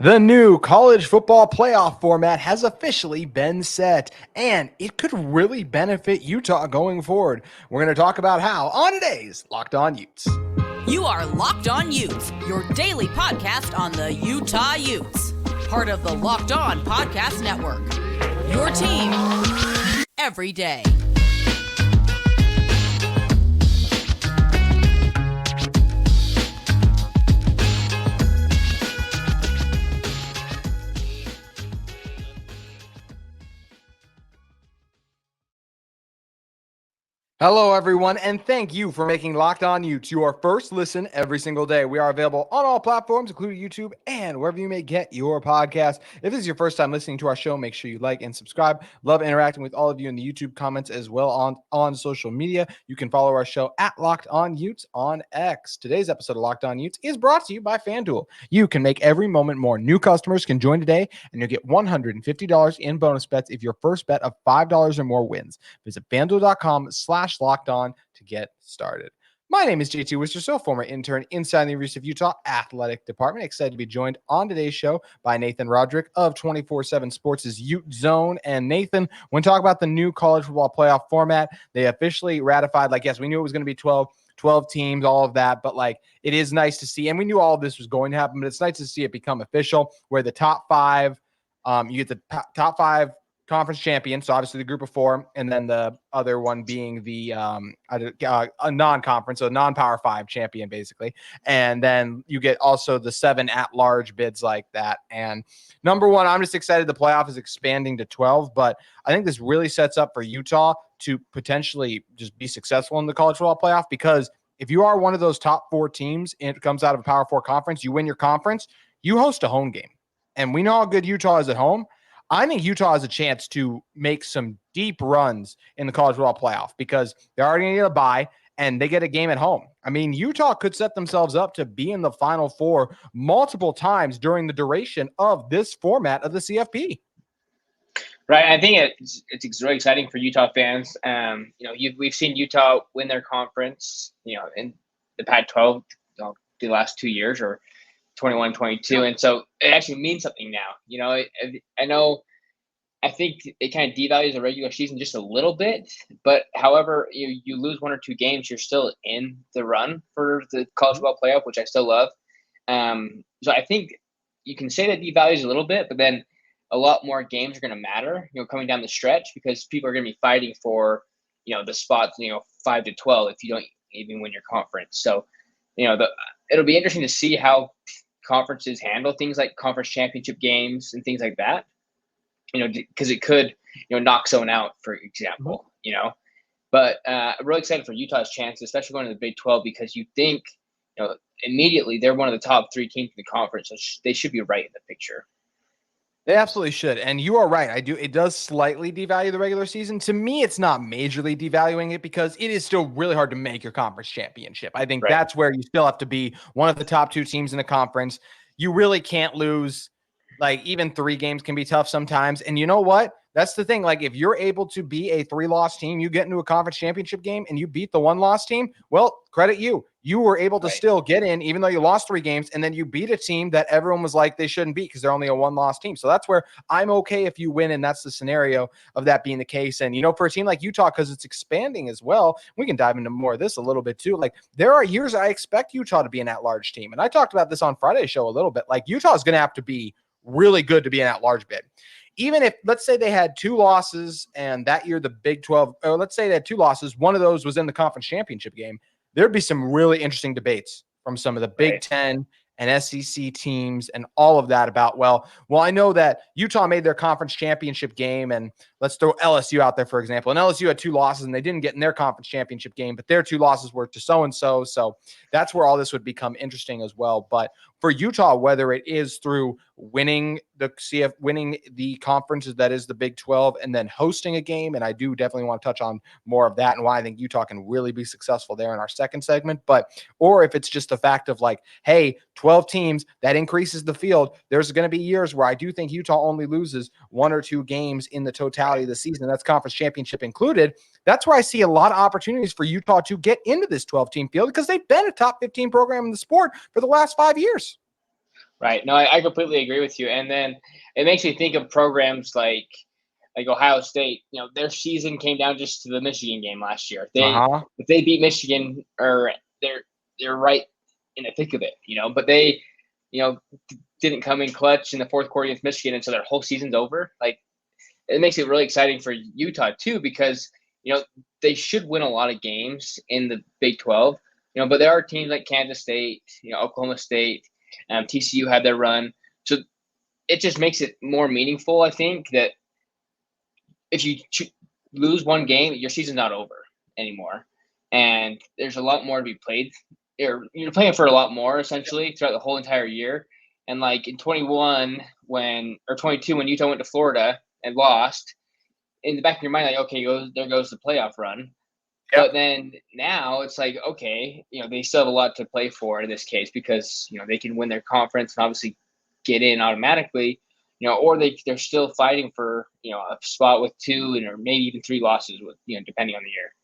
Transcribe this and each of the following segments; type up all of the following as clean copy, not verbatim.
The new college football playoff format has officially been set, and it could really benefit Utah going forward. We're going to talk about how on today's Locked On Utes. You are Locked On Utes, your daily podcast on the Utah Utes. Part of the Locked On Podcast Network. Your team every day. Hello, everyone, and thank you for making Locked On Utes your first listen every single day. We are available on all platforms, including YouTube and wherever you may get your podcast. If this is your first time listening to our show, make sure you like and subscribe. Love interacting with all of you in the YouTube comments as well on social media. You can follow our show at Locked On Utes on X. Today's episode of Locked On Utes is brought to you by FanDuel. You can make every moment more. New customers can join today, and you'll get $150 in bonus bets if your first bet of $5 or more wins. Visit FanDuel.com/locked on to get started. My name is JT Wistrcill, former intern inside the University of Utah Athletic Department. Excited to be joined on today's show by Nathan Roderick of 24/7 Sports' Ute Zone. And Nathan, when talk about the new college football playoff format, they officially ratified, yes, we knew it was going to be 12 teams, all of that, but it is nice to see, and we knew all of this was going to happen, but it's nice to see it become official, where the top five, you get the top five conference champion, so obviously the group of four, and then the other one being the a non-conference, so non-power five champion, basically. And then you get also the 7 at-large bids like that. And number one, I'm just excited the playoff is expanding to 12, but I think this really sets up for Utah to potentially just be successful in the college football playoff, because if you are one of those top 4 teams and it comes out of a Power 4 conference, you win your conference, you host a home game. And we know how good Utah is at home. I think Utah has a chance to make some deep runs in the college football playoff, because they're already going to get a bye and they get a game at home. I mean, Utah could set themselves up to be in the Final Four multiple times during the duration of this format of the CFP. Right. I think it's really exciting for Utah fans. We've seen Utah win their conference, in the Pac-12 the last 2 years, or 21, 22. And so it actually means something now. I think it kind of devalues the regular season just a little bit, but however, you lose 1 or 2 games, you're still in the run for the college football playoff, which I still love. So I think you can say that devalues a little bit, but then a lot more games are going to matter, coming down the stretch, because people are going to be fighting for, the spots, 5 to 12 if you don't even win your conference. So, it'll be interesting to see how conferences handle things like conference championship games and things like that, because it could, knock someone out, for example, but I'm really excited for Utah's chances, especially going to the Big 12, because you think, immediately they're one of the top 3 teams in the conference. So they should be right in the picture. They absolutely should. And you are right. It does slightly devalue the regular season. To me, it's not majorly devaluing it, because it is still really hard to make your conference championship. I think that's where you still have to be one of the top 2 teams in the conference. You really can't lose. Even 3 games can be tough sometimes. And you know what? That's the thing. If you're able to be a 3-loss team, you get into a conference championship game and you beat the 1-loss team, well, credit you. You were able to still get in, even though you lost 3 games, and then you beat a team that everyone was like they shouldn't beat because they're only a 1-loss team. So that's where I'm okay if you win, and that's the scenario of that being the case. And, for a team like Utah, because it's expanding as well, we can dive into more of this a little bit too. There are years I expect Utah to be an at-large team. And I talked about this on Friday's show a little bit. Utah is going to have to be really good to be an at-large bid. Even if, let's say they had 2 losses and that year the Big 12, or let's say they had 2 losses, one of those was in the conference championship game, there'd be some really interesting debates from some of the Big 10 and SEC teams and all of that about, well, I know that Utah made their conference championship game, and let's throw LSU out there, for example. And LSU had 2 losses, and they didn't get in their conference championship game, but their 2 losses were to so-and-so. So that's where all this would become interesting as well. But for Utah, whether it is through winning the conferences that is the Big 12 and then hosting a game, and I do definitely want to touch on more of that and why I think Utah can really be successful there in our second segment, or if it's just the fact of hey, 12 teams, that increases the field. There's going to be years where I do think Utah only loses 1 or 2 games in the totality of the season. That's conference championship included. That's where I see a lot of opportunities for Utah to get into this 12-team field, because they've been a top 15 program in the sport for the last 5 years. Right. No, I completely agree with you. And then it makes me think of programs like Ohio State. Their season came down just to the Michigan game last year. If they beat Michigan, or they're right in the thick of it. But they, didn't come in clutch in the fourth quarter against Michigan, and so their whole season's over. Like, it makes it really exciting for Utah too, because they should win a lot of games in the Big 12. But there are teams like Kansas State, Oklahoma State. TCU had their run. So it just makes it more meaningful, I think, that if you lose one game, your season's not over anymore. And there's a lot more to be played. You're playing for a lot more, essentially, throughout the whole entire year. And like in 22, when Utah went to Florida and lost, in the back of your mind, like, okay, there goes the playoff run. Yep. But then now it's like, okay, they still have a lot to play for in this case, because, they can win their conference and obviously get in automatically, or they're still fighting for, a spot with 2 or maybe even 3 losses, with, depending on the year.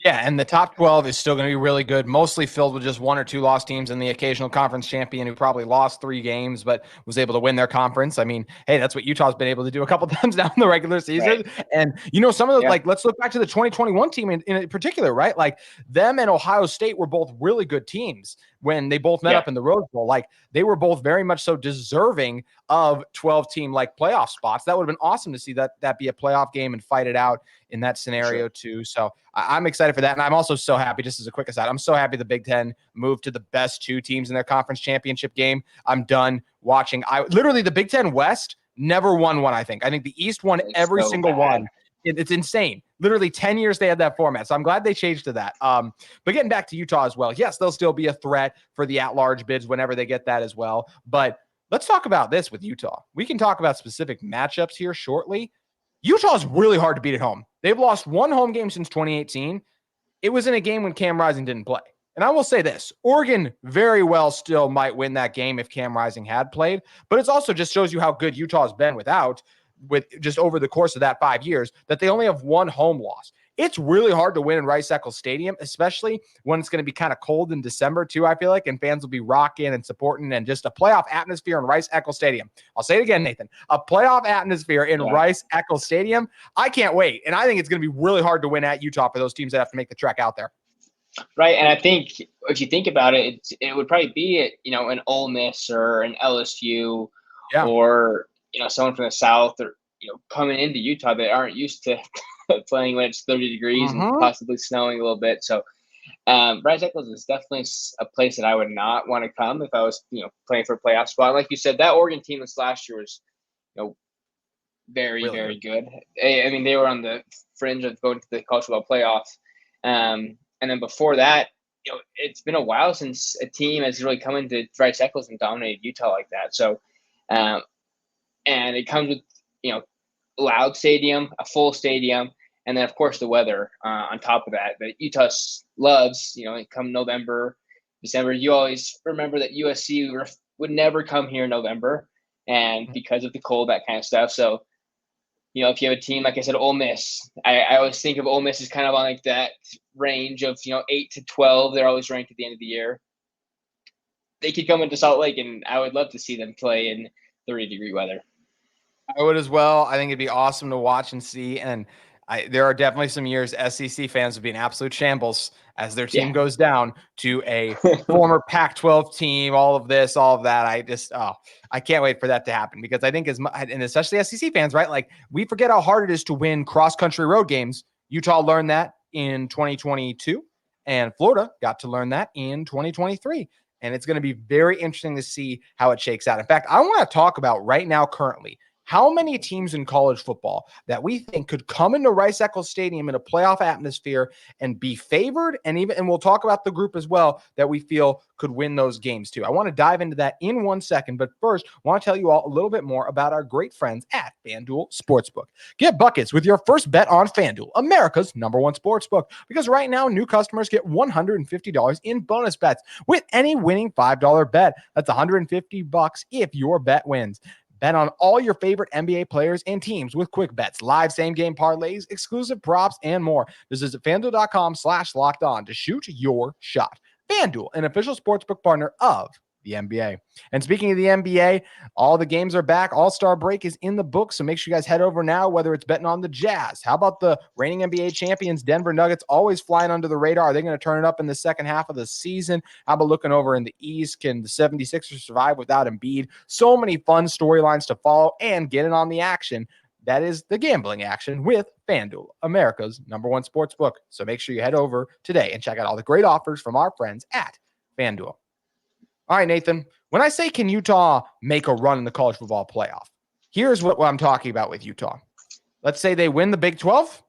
Yeah, and the top 12 is still going to be really good, mostly filled with just 1 or 2 lost teams and the occasional conference champion who probably lost 3 games but was able to win their conference. I mean, hey, that's what Utah's been able to do a couple times now in the regular season. Right. And, some of the, like, let's look back to the 2021 team in particular, right? Like, them and Ohio State were both really good teams when they both met up in the Rose Bowl. Like, they were both very much so deserving of 12-team like playoff spots. That would have been awesome to see that be a playoff game and fight it out in that scenario too. So I'm excited for that. And I'm also so happy, just as a quick aside, I'm so happy the Big Ten moved to the best 2 teams in their conference championship game. I'm done watching. Literally the Big Ten West never won one. I think the East won every single one. It's insane. Literally 10 years they had that format. So I'm glad they changed to that. But getting back to Utah as well. Yes, they'll still be a threat for the at-large bids whenever they get that as well. But let's talk about this with Utah. We can talk about specific matchups here shortly. Utah is really hard to beat at home. They've lost 1 home game since 2018. It was in a game when Cam Rising didn't play. And I will say this, Oregon very well still might win that game if Cam Rising had played, but it also just shows you how good Utah's been with just over the course of that 5 years, that they only have 1 home loss. It's really hard to win in Rice Eccles Stadium, especially when it's going to be kind of cold in December too, I feel like, and fans will be rocking and supporting, and just a playoff atmosphere in Rice Eccles Stadium. I'll say it again, Nathan, a playoff atmosphere in Rice Eccles Stadium. I can't wait. And I think it's going to be really hard to win at Utah for those teams that have to make the trek out there. Right. And I think if you think about it, it would probably be, an Ole Miss or an LSU or, someone from the South, or, coming into Utah that aren't used to playing when it's 30 degrees and possibly snowing a little bit. So Rice Eccles is definitely a place that I would not want to come if I was, playing for a playoff spot. Like you said, that Oregon team this last year was, very, really very good. I mean, they were on the fringe of going to the college football playoff. And then before that, it's been a while since a team has really come into Rice Eccles and dominated Utah like that. So, and it comes with, loud stadium, a full stadium, and then of course the weather on top of that. But Utah loves, come November, December. You always remember that USC would never come here in November, and because of the cold, that kind of stuff. So, if you have a team, like I said, Ole Miss, I always think of Ole Miss as kind of on like that range of 8 to 12. They're always ranked at the end of the year. They could come into Salt Lake, and I would love to see them play in 30-degree weather. I would as well. I think it'd be awesome to watch and see. And there are definitely some years SEC fans would be an absolute shambles as their team goes down to a former Pac-12 team, all of that. I can't wait for that to happen, because I think and especially SEC fans, right? Like, we forget how hard it is to win cross-country road games. Utah learned that in 2022, and Florida got to learn that in 2023. And it's going to be very interesting to see how it shakes out. In fact, I want to talk about right now, currently, how many teams in college football that we think could come into Rice Eccles Stadium in a playoff atmosphere and be favored, and we'll talk about the group as well that we feel could win those games too. I want to dive into that in 1 second, but first, I want to tell you all a little bit more about our great friends at FanDuel Sportsbook. Get buckets with your first bet on FanDuel, America's #1 sportsbook, because right now new customers get $150 in bonus bets with any winning $5 bet. That's $150 if your bet wins. Bet on all your favorite NBA players and teams with quick bets, live same-game parlays, exclusive props, and more. Just visit FanDuel.com/lockedon to shoot your shot. FanDuel, an official sportsbook partner of the NBA. And speaking of the NBA, all the games are back. All-Star break is in the book, so make sure you guys head over now, whether it's betting on the Jazz. How about the reigning NBA champions, Denver Nuggets, always flying under the radar? Are they going to turn it up in the second half of the season? How about looking over in the East? Can the 76ers survive without Embiid? So many fun storylines to follow and get in on the action. That is the gambling action with FanDuel, America's #1 sportsbook. So make sure you head over today and check out all the great offers from our friends at FanDuel. All right, Nathan, when I say can Utah make a run in the college football playoff, here's what I'm talking about with Utah. Let's say they win the Big 12.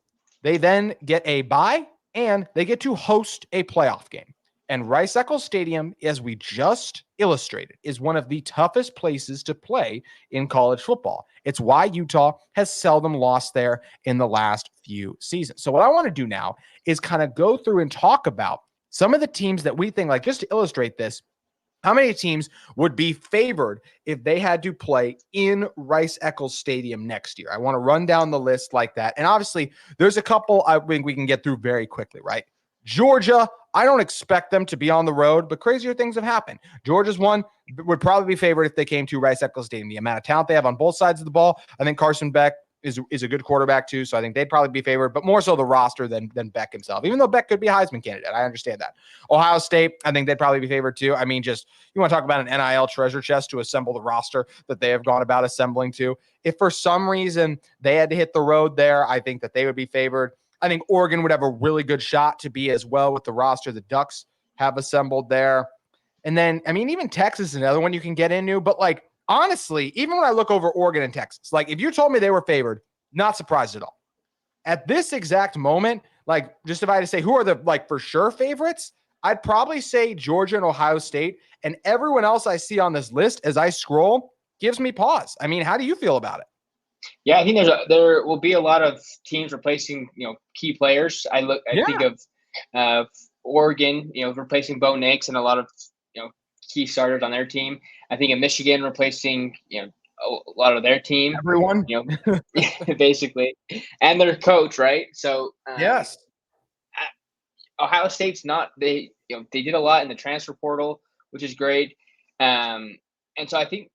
They then get a bye, and they get to host a playoff game. And Rice Eccles Stadium, as we just illustrated, is one of the toughest places to play in college football. It's why Utah has seldom lost there in the last few seasons. So what I want to do now is kind of go through and talk about some of the teams that we think, like just to illustrate this, how many teams would be favored if they had to play in Rice Eccles Stadium next year? I want to run down the list like that. And obviously, there's a couple I think we can get through very quickly, right? Georgia, I don't expect them to be on the road, but crazier things have happened. Georgia's one would probably be favored if they came to Rice Eccles Stadium. The amount of talent they have on both sides of the ball. I think Carson Beck is a good quarterback too, so I think they'd probably be favored, but more so the roster than Beck himself, even though Beck could be a Heisman candidate. I understand that. Ohio State, I think they'd probably be favored too. I mean, just you want to talk about an NIL treasure chest to assemble the roster that they have gone about assembling to. If for some reason they had to hit the road there, I think that they would be favored. I think Oregon would have a really good shot to be as well with the roster the Ducks have assembled there. And then, I mean, even Texas is another one you can get into, but like, honestly, even when I look over Oregon and Texas, like if you told me they were favored, not surprised at all. At this exact moment, like just if I had to say who are the like for sure favorites, I'd probably say Georgia and Ohio State, and everyone else I see on this list as I scroll gives me pause. I mean, how do you feel about it? Yeah, I think there will be a lot of teams replacing key players. I think of Oregon, replacing Bo Nix and a lot of key starters on their team. I think of Michigan replacing a lot of their team, everyone, basically, and their coach, right? So yes, Ohio State's not they did a lot in the transfer portal, which is great, and so I think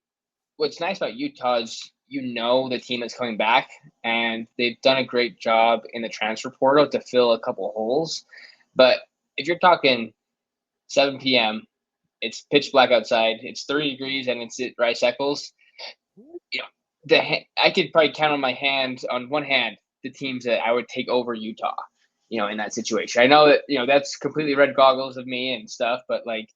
what's nice about Utah is the team that's coming back, and they've done a great job in the transfer portal to fill a couple holes. But if you're talking 7 p.m., it's pitch black outside, it's 30 degrees, and it's at Rice Eccles. I could probably count on one hand the teams that I would take over Utah, in that situation. I know that, that's completely red goggles of me and stuff, but like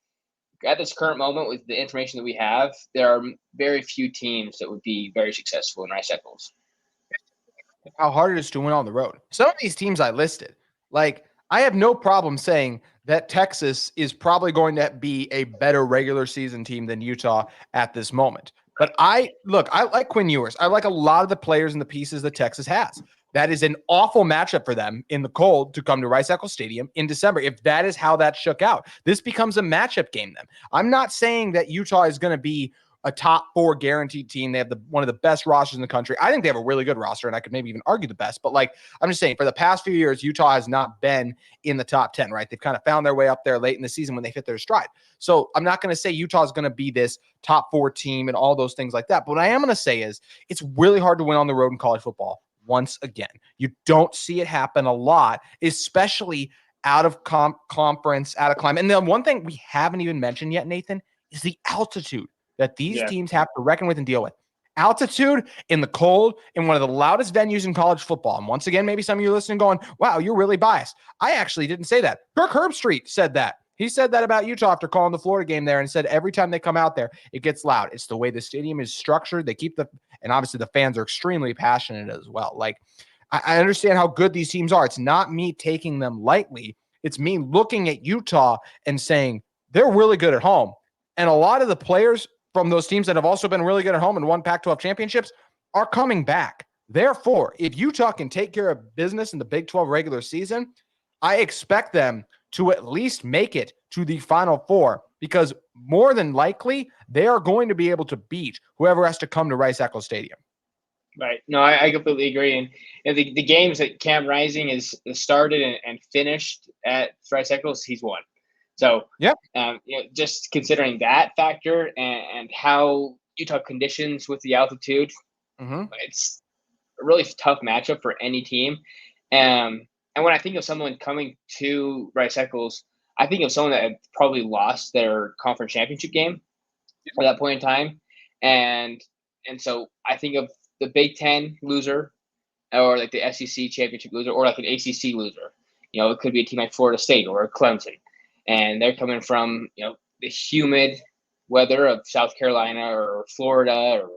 at this current moment with the information that we have, there are very few teams that would be very successful in Rice Eccles. How hard it is to win on the road. Some of these teams I listed, like I have no problem saying that Texas is probably going to be a better regular season team than Utah at this moment. But I like Quinn Ewers. I like a lot of the players and the pieces that Texas has. That is an awful matchup for them in the cold to come to Rice Eccles Stadium in December. If that is how that shook out, this becomes a matchup game then. I'm not saying that Utah is going to be a top 4 guaranteed team. They have one of the best rosters in the country. I think they have a really good roster, and I could maybe even argue the best. But like I'm just saying, for the past few years, Utah has not been in the top 10, right? They've kind of found their way up there late in the season when they hit their stride. So I'm not going to say Utah is going to be this top 4 team and all those things like that. But what I am going to say is it's really hard to win on the road in college football. Once again, you don't see it happen a lot, especially out of conference, out of climate. And the one thing we haven't even mentioned yet, Nathan, is the altitude that these teams have to reckon with and deal with. Altitude in the cold in one of the loudest venues in college football. And once again, maybe some of you listening going, wow, you're really biased. I actually didn't say that. Kirk Herbstreit said that. He said that about Utah after calling the Florida game there and said every time they come out there, it gets loud. It's the way the stadium is structured. They keep and obviously the fans are extremely passionate as well. Like, I understand how good these teams are. It's not me taking them lightly. It's me looking at Utah and saying they're really good at home. And a lot of the players from those teams that have also been really good at home and won Pac-12 championships are coming back. Therefore, if Utah can take care of business in the Big 12 regular season, I expect them to at least make it to the Final Four, because more than likely they are going to be able to beat whoever has to come to Rice Eccles Stadium. Right. No, I completely agree. And the games that Cam Rising is started and finished at Rice Eccles, he's won. So, yeah, just considering that factor and how Utah conditions with the altitude, it's a really tough matchup for any team. And when I think of someone coming to Rice Eccles, I think of someone that had probably lost their conference championship game at that point in time. And so I think of the Big Ten loser, or like the SEC championship loser, or like an ACC loser. It could be a team like Florida State or Clemson. And they're coming from, the humid weather of South Carolina or Florida or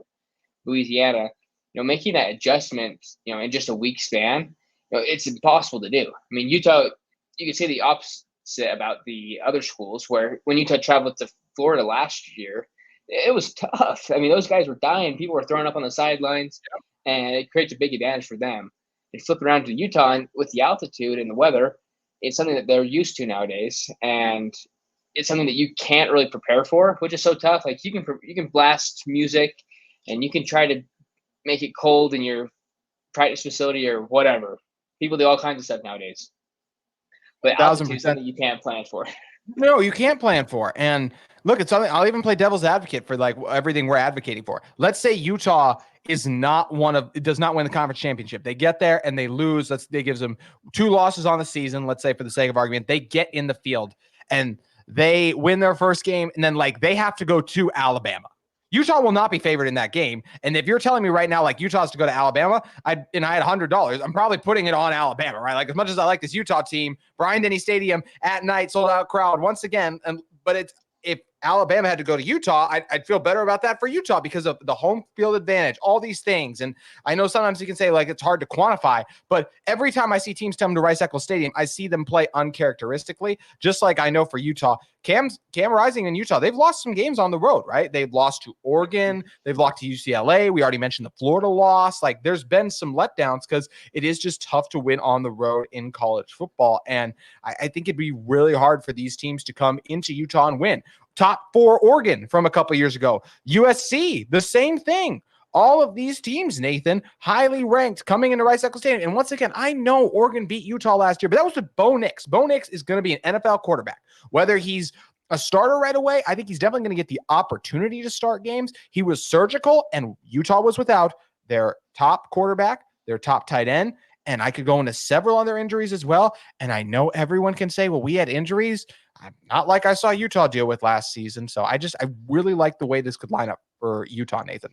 Louisiana, making that adjustment, in just a week span, it's impossible to do. I mean, Utah, you could say the opposite about the other schools, where when Utah traveled to Florida last year, it was tough. I mean, those guys were dying. People were throwing up on the sidelines, and it creates a big advantage for them. They flip around to Utah, and with the altitude and the weather, it's something that they're used to nowadays, and it's something that you can't really prepare for, which is so tough. Like, you can blast music, and you can try to make it cold in your practice facility or whatever. People do all kinds of stuff nowadays, but altitude is something you can't plan for. No, you can't plan for. And look, it's something I'll even play devil's advocate for, like everything we're advocating for. Let's say Utah does not win the conference championship. They get there and they lose. They gives them 2 losses on the season. Let's say, for the sake of argument, they get in the field and they win their first game, and then they have to go to Alabama. Utah will not be favored in that game. And if you're telling me right now, Utah's to go to Alabama, I had $100, I'm probably putting it on Alabama, right? As much as I like this Utah team, Bryant-Denny Stadium at night, sold out crowd once again. But if Alabama had to go to Utah, I'd feel better about that for Utah because of the home field advantage, all these things. And I know sometimes you can say it's hard to quantify, but every time I see teams come to Rice Eccles Stadium, I see them play uncharacteristically, just like I know for Utah. Cam Rising in Utah, they've lost some games on the road, right? They've lost to Oregon. They've lost to UCLA. We already mentioned the Florida loss. There's been some letdowns because it is just tough to win on the road in college football. And I think it'd be really hard for these teams to come into Utah and win. Top 4 Oregon from a couple years ago. USC, the same thing. All of these teams, Nathan, highly ranked coming into Rice Eccles Stadium. And once again, I know Oregon beat Utah last year, but that was with Bo Nix. Bo Nix is going to be an NFL quarterback. Whether he's a starter right away, I think he's definitely going to get the opportunity to start games. He was surgical, and Utah was without their top quarterback, their top tight end, and I could go into several other injuries as well. And I know everyone can say, well, we had injuries. Not like I saw Utah deal with last season. So I really like the way this could line up for Utah, Nathan.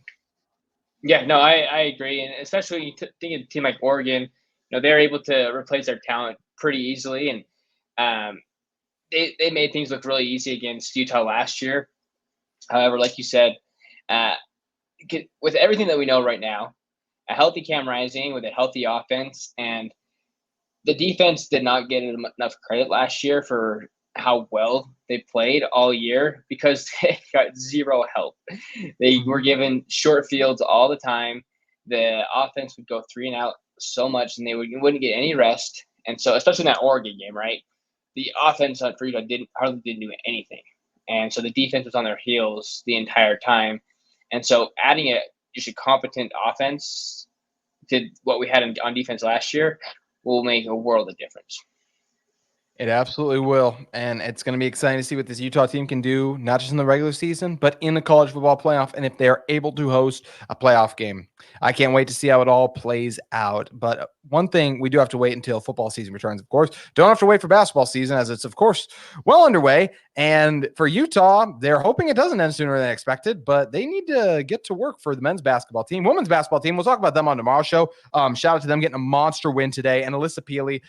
Yeah, no, I agree. And especially when you think of a team like Oregon, they're able to replace their talent pretty easily. And they made things look really easy against Utah last year. However, like you said, with everything that we know right now, a healthy Cam Rising with a healthy offense, and the defense did not get enough credit last year for how well they played all year because they got zero help. They were given short fields all the time. The offense would go 3 and out so much, and they wouldn't get any rest. And so, especially in that Oregon game, right? The offense for Utah hardly didn't do anything. And so the defense was on their heels the entire time. And so adding just a competent offense to what we had on defense last year will make a world of difference. It absolutely will. And it's going to be exciting to see what this Utah team can do, not just in the regular season, but in the college football playoff. And if they're able to host a playoff game, I can't wait to see how it all plays out. But one thing, we do have to wait until football season returns, of course. Don't have to wait for basketball season, as it's, of course, well underway. And for Utah, they're hoping it doesn't end sooner than expected, but they need to get to work for the men's basketball team. Women's basketball team, we'll talk about them on tomorrow's show. Shout out to them getting a monster win today. And Alyssa Peely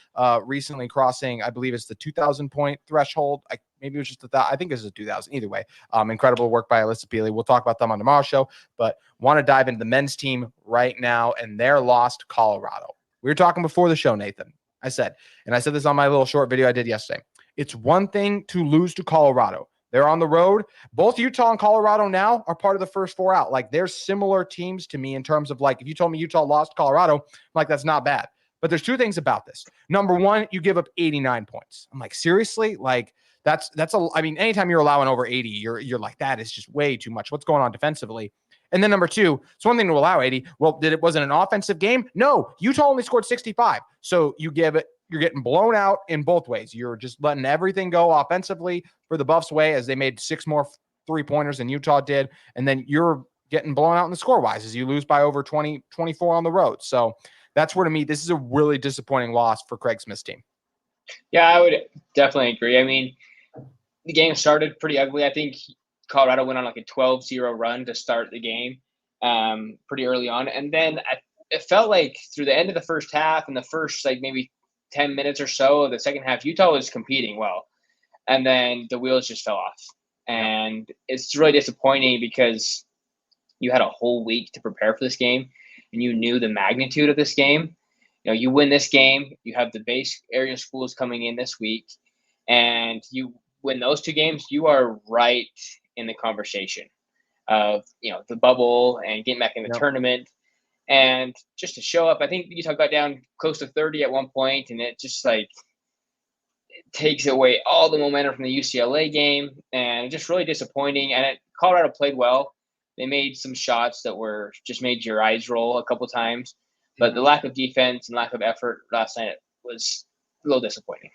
recently crossing, I believe it's the 2,000 point threshold. Maybe it was just I think this is 2,000. Either way, incredible work by Alyssa Peely. We'll talk about them on tomorrow's show, but want to dive into the men's team right now and their loss to Colorado. We were talking before the show, Nathan. I said this on my little short video I did yesterday. It's one thing to lose to Colorado. They're on the road. Both Utah and Colorado now are part of the first 4 out. They're similar teams to me in terms of if you told me Utah lost to Colorado, I'm like, that's not bad. But there's 2 things about this. Number one, you give up 89 points. I'm like, seriously? That's anytime you're allowing over 80, you're like, that is just way too much. What's going on defensively? And then number 2, it's one thing to allow 80. Well, was it an offensive game? No, Utah only scored 65. So you give you're getting blown out in both ways. You're just letting everything go offensively for the Buffs' way as they made 6 more three-pointers than Utah did. And then you're getting blown out in the score-wise as you lose by over 20, 24 on the road. So that's where, to me, this is a really disappointing loss for Craig Smith's team. Yeah, I would definitely agree. I mean, the game started pretty ugly. I think Colorado went on like a 12-0 run to start the game pretty early on. And then it felt like through the end of the first half and the first like maybe 10 minutes or so of the second half, Utah was competing well. And then the wheels just fell off. And it's really disappointing because you had a whole week to prepare for this game and you knew the magnitude of this game. You know, you win this game, you have the base area schools coming in this week, and you win those 2 games, you are right in the conversation of, you know, the bubble and getting back in the tournament. And just to show up, I think Utah got down close to 30 at one point, and it just like it takes away all the momentum from the UCLA game, and just really disappointing. And Colorado played well. They made some shots that were just made your eyes roll a couple times, but the lack of defense and lack of effort last night was a little disappointing.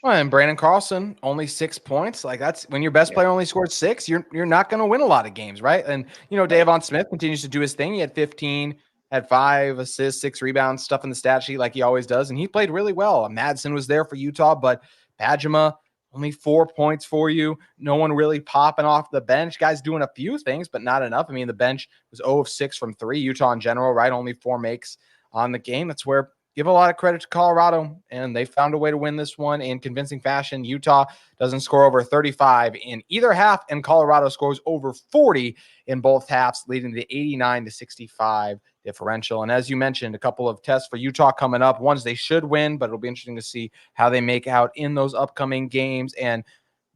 Well, and Brandon Carlson, only 6 points. Like, that's when your best player only scored 6, you're not going to win a lot of games, right? And, you know, Davon Smith continues to do his thing. He had 15, had 5 assists, 6 rebounds, stuff in the stat sheet like he always does. And he played really well. Madsen was there for Utah, but Pajima, only 4 points for you. No one really popping off the bench. Guys doing a few things, but not enough. I mean, the bench was 0 of 6 from 3. Utah in general, right? Only 4 makes on the game. That's where give a lot of credit to Colorado, and they found a way to win this one in convincing fashion. Utah doesn't score over 35 in either half, and Colorado scores over 40 in both halves, leading to the 89-65 differential. And as you mentioned, a couple of tests for Utah coming up. Ones they should win, but it'll be interesting to see how they make out in those upcoming games. And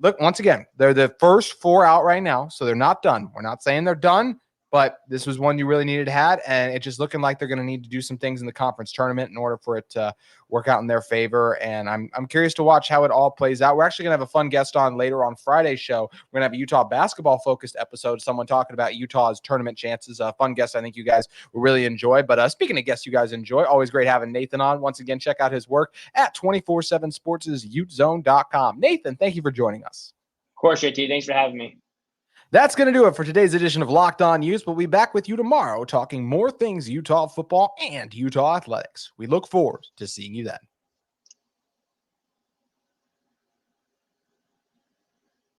look, once again, they're the first 4 out right now, so they're not done. We're not saying they're done, but this was one you really needed to have, and it's just looking like they're going to need to do some things in the conference tournament in order for it to work out in their favor. And I'm curious to watch how it all plays out. We're actually going to have a fun guest on later on Friday's show. We're going to have a Utah basketball-focused episode, someone talking about Utah's tournament chances. A fun guest I think you guys will really enjoy. But speaking of guests you guys enjoy, always great having Nathan on. Once again, check out his work at 247sports' utezone.com. Nathan, thank you for joining us. Of course, JT. Thanks for having me. That's going to do it for today's edition of Locked On Utes. We'll be back with you tomorrow talking more things Utah football and Utah athletics. We look forward to seeing you then.